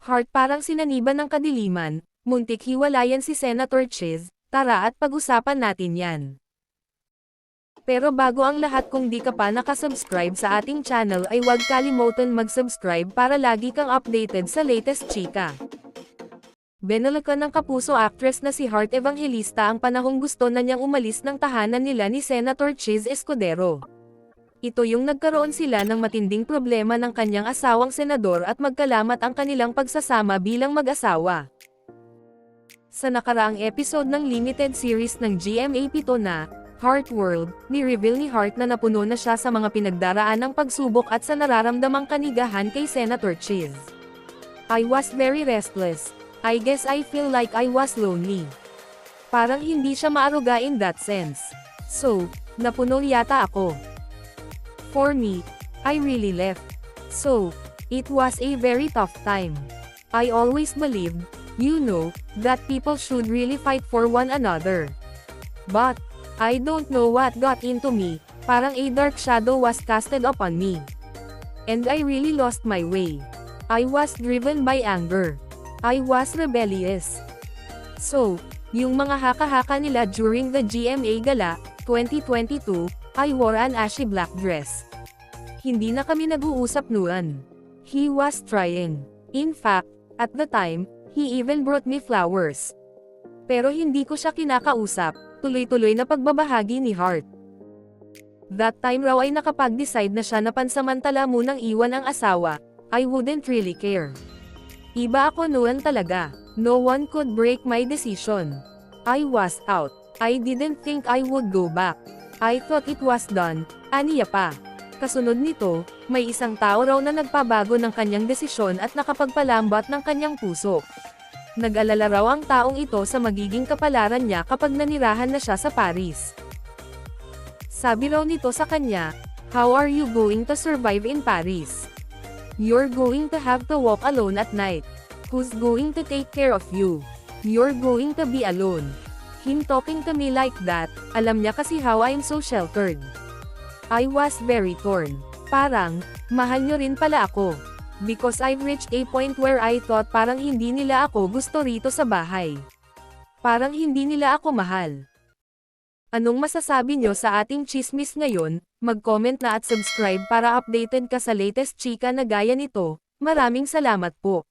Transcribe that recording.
Hart parang sinaniban ng kadiliman, muntik hiwalayan si Senator Cheese, tara at pag-usapan natin yan. Pero bago ang lahat, kung di ka pa nakasubscribe sa ating channel ay huwag kalimutan mag-subscribe para lagi kang updated sa latest chika. Binalikan ng kapuso actress na si Hart Evangelista ang panahong gusto na niyang umalis ng tahanan nila ni Senator Cheese Escudero. Ito yung nagkaroon sila ng matinding problema ng kanyang asawang senador at magkalamat ang kanilang pagsasama bilang mag-asawa. Sa nakaraang episode ng limited series ng GMA7 na Hart World, ni-reveal ni Hart na napuno na siya sa mga pinagdaraan ng pagsubok at sa nararamdamang kanigahan kay Senator Cheese. I was very restless. I guess I feel like I was lonely. Parang hindi siya maaruga in that sense. So, napuno yata ako. For me, I really left. So, it was a very tough time. I always believed, that people should really fight for one another. But, I don't know what got into me, parang a dark shadow was casted upon me. And I really lost my way. I was driven by anger. I was rebellious. So, yung mga haka-haka nila during the GMA Gala, 2022, I wore an ashy black dress. Hindi na kami nag-uusap noon. He was trying. In fact, at the time, he even brought me flowers. Pero hindi ko siya kinakausap. Tuloy-tuloy na pagbabahagi ni Hart. That time raw ay nakapag-decide na siya na pansamantala munang iwan ang asawa, I wouldn't really care. Iba ako noon talaga. No one could break my decision. I was out. I didn't think I would go back. I thought it was done, aniya pa. Kasunod nito, may isang tao raw na nagpabago ng kanyang desisyon at nakapagpalambat ng kanyang puso. Nag-alala raw ang taong ito sa magiging kapalaran niya kapag nanirahan na siya sa Paris. Sabi raw nito sa kanya, "How are you going to survive in Paris? You're going to have to walk alone at night. Who's going to take care of you? You're going to be alone." Him talking to me like that, alam niya kasi how I'm so sheltered. I was very torn. Parang, mahal niyo rin pala ako. Because I've reached a point where I thought parang hindi nila ako gusto rito sa bahay. Parang hindi nila ako mahal. Anong masasabi nyo sa ating chismis ngayon? Mag-comment na at subscribe para updated ka sa latest chika na gaya nito. Maraming salamat po.